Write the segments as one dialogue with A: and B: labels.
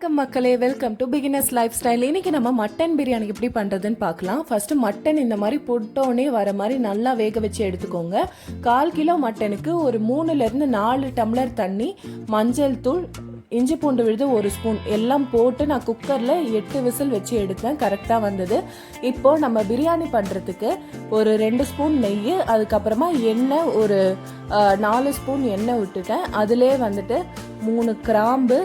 A: வணக்கம் மக்களே, welcome to beginners life style. இன்னைக்கு நம்ம மட்டன் பிரியாணி எப்படி பண்ணுறதுன்னு பார்க்கலாம். ஃபஸ்ட்டு மட்டன் இந்த மாதிரி போட்டோன்னே வர மாதிரி நல்லா வேக வச்சு எடுத்துக்கோங்க. 1/4 கிலோ மட்டனுக்கு ஒரு 3லேருந்து 4 டம்ளர் தண்ணி, மஞ்சள் தூள், இஞ்சி பூண்டு விழுது 1 ஸ்பூன் எல்லாம் போட்டு நான் குக்கரில் 8 விசில் வச்சு எடுத்தேன். கரெக்டாக வந்தது. இப்போது நம்ம பிரியாணி பண்ணுறதுக்கு ஒரு 2 ஸ்பூன் நெய், அதுக்கப்புறமா எண்ணெய் ஒரு 4 ஸ்பூன் எண்ணெய் விட்டுட்டேன். அதிலே வந்துட்டு 3 கிராம்பு,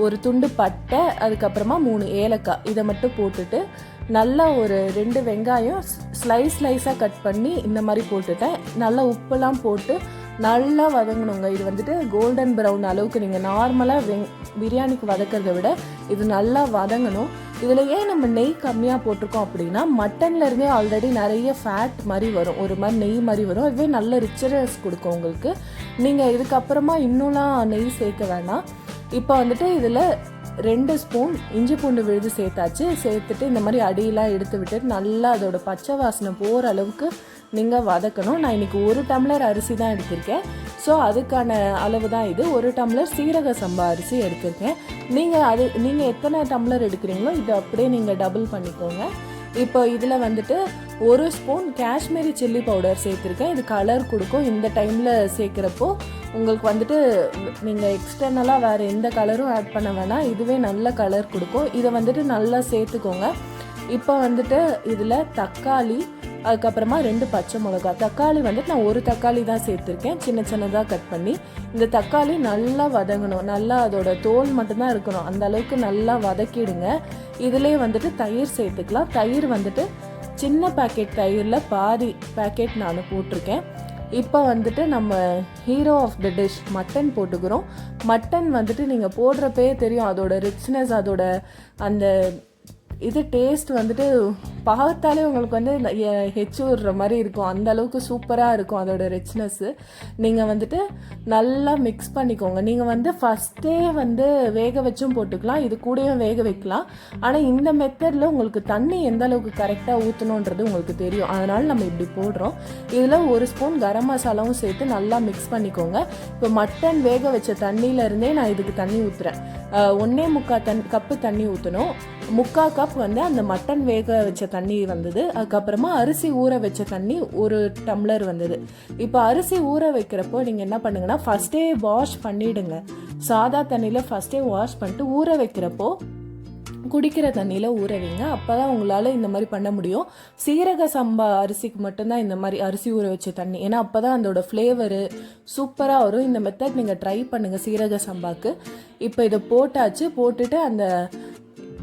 A: ஒரு துண்டு பட்டை, அதுக்கப்புறமா 3 ஏலக்காய் இதை மட்டும் போட்டுட்டு நல்லா ஒரு 2 வெங்காயம் ஸ்லைஸாக கட் பண்ணி இந்த மாதிரி போட்டுட்டேன். நல்லா உப்புலாம் போட்டு நல்லா வதங்கணுங்க. இது வந்துட்டு கோல்டன் ப்ரௌன் அளவுக்கு நீங்கள் நார்மலாக பிரியாணிக்கு வதக்கிறத விட இது நல்லா வதங்கணும். இதில் ஏன் நம்ம நெய் கம்மியாக போட்டிருக்கோம் அப்படின்னா, மட்டன்லேருந்தே ஆல்ரெடி நிறைய ஃபேட் மாதிரி வரும், ஒரு மாதிரி நெய் மாதிரி வரும். அதுவே நல்ல ரிச்சனஸ் கொடுக்கும் உங்களுக்கு. நீங்கள் இதுக்கப்புறமா இன்னும்லாம் நெய் சேர்க்க வேணாம். இப்போ வந்துட்டு இதில் 2 ஸ்பூன் இஞ்சி பூண்டு விழுது சேர்த்துட்டு இந்த மாதிரி அடியெல்லாம் எடுத்து விட்டு நல்லா அதோட பச்சை வாசனை போகிற அளவுக்கு நீங்கள் வதக்கணும். நான் இன்றைக்கி 1 டம்ளர் அரிசி தான் எடுத்திருக்கேன். ஸோ அதுக்கான அளவு தான் இது. 1 டம்ளர் சீரக சம்பா அரிசி எடுத்திருக்கேன். நீங்கள் எத்தனை டம்ளர் எடுக்கிறீங்களோ இது அப்படியே நீங்கள் டபுள் பண்ணிக்கோங்க. இப்போ இதில் வந்துட்டு 1 ஸ்பூன் காஷ்மீரி சில்லி பவுடர் சேர்த்துருக்கேன். இது கலர் கொடுக்கும். இந்த டைமில் சேர்க்குறப்போ உங்களுக்கு வந்துட்டு நீங்கள் எக்ஸ்டர்னலாக வேறு எந்த கலரும் ஆட் பண்ண வேணாம், இதுவே நல்ல கலர் கொடுக்கும். இதை வந்துட்டு நல்லா சேர்த்துக்கோங்க. இப்போ வந்துட்டு இதில் தக்காளி, அதுக்கப்புறமா 2 பச்சை மிளகா. தக்காளி வந்துட்டு நான் 1 தக்காளி தான் சேர்த்துருக்கேன், சின்னதாக கட் பண்ணி. இந்த தக்காளி நல்லா வதங்கணும், நல்லா அதோட தோல் மட்டும்தான் இருக்கணும், அந்த அளவுக்கு நல்லா வதக்கிடுங்க. இதிலே வந்துட்டு தயிர் சேர்த்துக்கலாம். தயிர் வந்துட்டு சின்ன பேக்கெட் தயிரில் பாதி பேக்கெட் நான் போட்டிருக்கேன். இப்போ வந்துட்டு நம்ம hero of the dish mutton போட்டுக்கிறோம். மட்டன் வந்துட்டு நீங்கள் போடுறப்பே தெரியும் அதோட ரிச்னஸ், அதோட அந்த இது டேஸ்ட் வந்துட்டு பார்த்தாலே உங்களுக்கு வந்து ஹெச்சு விடுற மாதிரி இருக்கும். அந்த அளவுக்கு சூப்பராக இருக்கும் அதோட ரிச்னஸ்ஸு. நீங்கள் வந்துட்டு நல்லா மிக்ஸ் பண்ணிக்கோங்க. நீங்கள் வந்து ஃபஸ்ட்டே வந்து வேக வச்சும் போட்டுக்கலாம், இது கூடயும் வேக வைக்கலாம். ஆனால் இந்த மெத்தடில் உங்களுக்கு தண்ணி எந்த அளவுக்கு கரெக்டாக ஊற்றணுன்றது உங்களுக்கு தெரியும், அதனால் நம்ம இப்படி போடுறோம். இதில் 1 ஸ்பூன் கரம் மசாலாவும் சேர்த்து நல்லா மிக்ஸ் பண்ணிக்கோங்க. இப்போ மட்டன் வேக வச்ச தண்ணியிலேருந்தே நான் இதுக்கு தண்ணி ஊற்றுறேன். 1.25 கப்பு தண்ணி ஊற்றணும். 3/4 கப் வந்து அந்த மட்டன் வேக வச்ச தண்ணி வந்தது. அதுக்கப்புறமா அரிசி ஊற வச்ச தண்ணி 1 டம்ளர் வந்தது. இப்போ அரிசி ஊற வைக்கிறப்போ நீங்கள் என்ன பண்ணுங்கன்னா, ஃபஸ்ட்டே வாஷ் பண்ணிவிடுங்க. சாதா தண்ணியில் ஃபஸ்ட்டே வாஷ் பண்ணிட்டு ஊற வைக்கிறப்போ குடிக்கிற தண்ணியில் ஊற வைங்க. அப்போ தான் உங்களால் இந்த மாதிரி பண்ண முடியும். சீரக சம்பா அரிசிக்கு மட்டும்தான் இந்த மாதிரி அரிசி ஊற வச்ச தண்ணி, ஏன்னா அப்போ தான் அதோட ஃப்ளேவரு சூப்பராக வரும். இந்த மெத்தட் நீங்கள் ட்ரை பண்ணுங்கள் சீரக சம்பாக்கு. இப்போ இதை போட்டுட்டு அந்த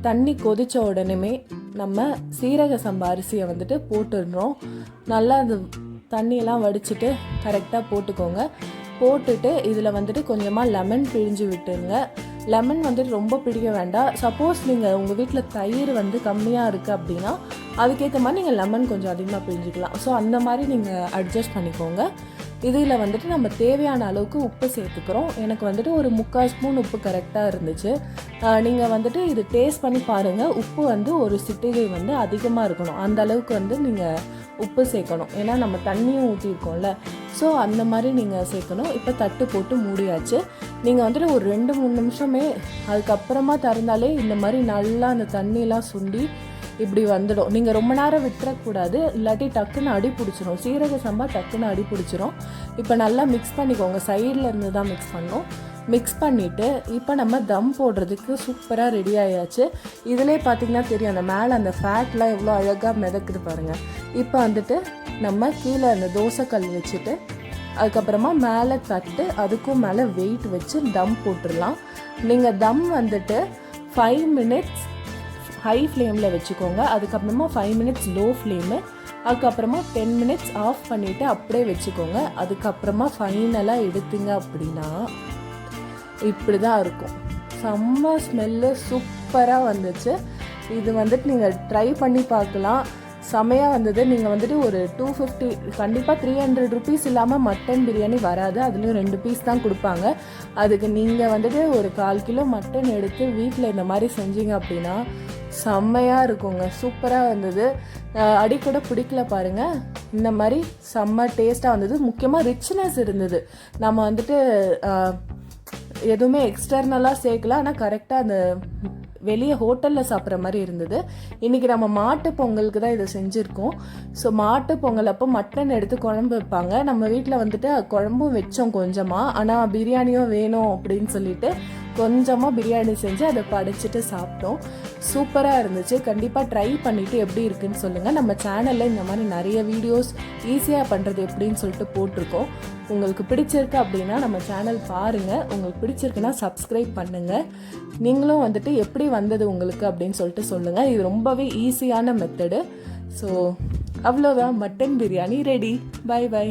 A: தண்ணி கொதித்த உடனே நம்ம சீரக சம்பா அரிசியை வந்துட்டு போட்டுடுறோம். நல்லா அந்த தண்ணியெல்லாம் வடிச்சிட்டு கரெக்டாக போட்டுக்கோங்க. போட்டுட்டு இதில் வந்துட்டு கொஞ்சமாக லெமன் பிழிஞ்சு விட்டுருங்க. லெமன் வந்துட்டு ரொம்ப பிடிக்க வேண்டாம். சப்போஸ் நீங்கள் உங்கள் வீட்டில் தயிர் வந்து கம்மியாக இருக்குது அப்படின்னா அதுக்கேற்ற மாதிரி நீங்கள் லெமன் கொஞ்சம் அதிகமாக பிழிஞ்சிக்கலாம். ஸோ அந்த மாதிரி நீங்கள் அட்ஜஸ்ட் பண்ணிக்கோங்க. இதில் வந்துட்டு நம்ம தேவையான அளவுக்கு உப்பு சேர்த்துக்கிறோம். எனக்கு வந்துட்டு ஒரு 3/4 ஸ்பூன் உப்பு கரெக்டாக இருந்துச்சு. நீங்கள் வந்துட்டு இது டேஸ்ட் பண்ணி பாருங்கள். உப்பு வந்து ஒரு சிட்டிகை வந்து அதிகமாக இருக்கணும், அந்த அளவுக்கு வந்து நீங்கள் உப்பு சேர்க்கணும். ஏன்னா நம்ம தண்ணியும் ஊற்றிருக்கோம்ல, ஸோ அந்த மாதிரி நீங்கள் சேர்க்கணும். இப்போ தட்டு போட்டு மூடியாச்சு. நீங்கள் வந்துட்டு ஒரு 2-3 நிமிஷமே அதுக்கப்புறமா திறந்தாலே இந்த மாதிரி நல்லா அந்த தண்ணியெலாம் சுண்டி இப்படி வந்துடும். நீங்கள் ரொம்ப நேரம் விட்டுறக்கூடாது, இல்லாட்டி டக்குன்னு அடி பிடிச்சிரும். சீரக சம்பா டக்குன்னு அடி பிடிச்சிரும். இப்போ நல்லா மிக்ஸ் பண்ணிக்கோங்க. சைடில் இருந்து தான் மிக்ஸ் பண்ணணும். மிக்ஸ் பண்ணிவிட்டு இப்போ நம்ம தம் போடுறதுக்கு சூப்பராக ரெடி ஆயாச்சு. இதிலே பார்த்திங்கன்னா தெரியும் அந்த மேலே அந்த ஃபேட்லாம் எவ்வளோ அழகாக மிதக்குது பாருங்கள். இப்போ வந்துட்டு நம்ம கீழே அந்த தோசைக்கல் வச்சுட்டு அதுக்கப்புறமா மேலே தட்டு, அதுக்கும் மேலே வெயிட் வச்சு தம் போட்டுடலாம். நீங்கள் தம் வந்துட்டு 5 மினிட்ஸ் ஹை ஃப்ளேமில் வச்சுக்கோங்க. அதுக்கப்புறமா 5 மினிட்ஸ் லோ ஃப்ளேமு, அதுக்கப்புறமா 10 மினிட்ஸ் ஆஃப் பண்ணிவிட்டு அப்படியே வச்சுக்கோங்க. அதுக்கப்புறமா ஃபைனலாக எடுத்தீங்க அப்படின்னா இப்படி தான் இருக்கும். செம்ம ஸ்மெல்லு சூப்பராக வந்துச்சு. இது வந்துட்டு நீங்கள் ட்ரை பண்ணி பார்க்கலாம், செமையாக வந்தது. நீங்கள் வந்துட்டு ஒரு 250 கண்டிப்பாக 300 ருபீஸ் இல்லாமல் மட்டன் பிரியாணி வராது. அதுலேயும் 2 பீஸ் தான் கொடுப்பாங்க. அதுக்கு நீங்கள் வந்துட்டு ஒரு 1/4 கிலோ மட்டன் எடுத்து வீட்டில் இந்த மாதிரி செஞ்சீங்க அப்படின்னா செம்மையாக இருக்குங்க. சூப்பராக வந்தது. அடி கூட பிடிக்கல பாருங்கள். இந்த மாதிரி செம்ம டேஸ்ட்டாக வந்தது. முக்கியமாக ரிச்னஸ் இருந்தது. நம்ம வந்துட்டு எதுவுமே எக்ஸ்டர்னலாக சேர்க்கல, ஆனால் கரெக்டாக அந்த வெளியே ஹோட்டலில் சாப்பிட்ற மாதிரி இருந்தது. இன்றைக்கி நம்ம மாட்டு பொங்கலுக்கு தான் இதை செஞ்சுருக்கோம். ஸோ மாட்டு பொங்கல் அப்போ மட்டன் எடுத்து குழம்பு வைப்பாங்க. நம்ம வீட்டில் வந்துட்டு குழம்பும் வச்சோம் கொஞ்சமாக, ஆனால் பிரியாணியும் வேணும் அப்படின்னு சொல்லிட்டு கொஞ்சமாக பிரியாணி செஞ்சு அதை படைச்சிட்டு சாப்பிட்டோம். சூப்பராக இருந்துச்சு. கண்டிப்பாக ட்ரை பண்ணிவிட்டு எப்படி இருக்குன்னு சொல்லுங்கள். நம்ம சேனலில் இந்த மாதிரி நிறைய வீடியோஸ் ஈஸியாக பண்ணுறது எப்படின்னு சொல்லிட்டு போட்டிருக்கோம். உங்களுக்கு பிடிச்சிருக்கு அப்படின்னா நம்ம சேனல் பாருங்கள். உங்களுக்கு பிடிச்சிருக்குன்னா சப்ஸ்கிரைப் பண்ணுங்கள். நீங்களும் வந்துட்டு எப்படி வந்தது உங்களுக்கு அப்படின்னு சொல்லிட்டு சொல்லுங்கள். இது ரொம்பவே ஈஸியான மெத்தடு. ஸோ அவ்வளோதான், mutton biryani ready. Bye by.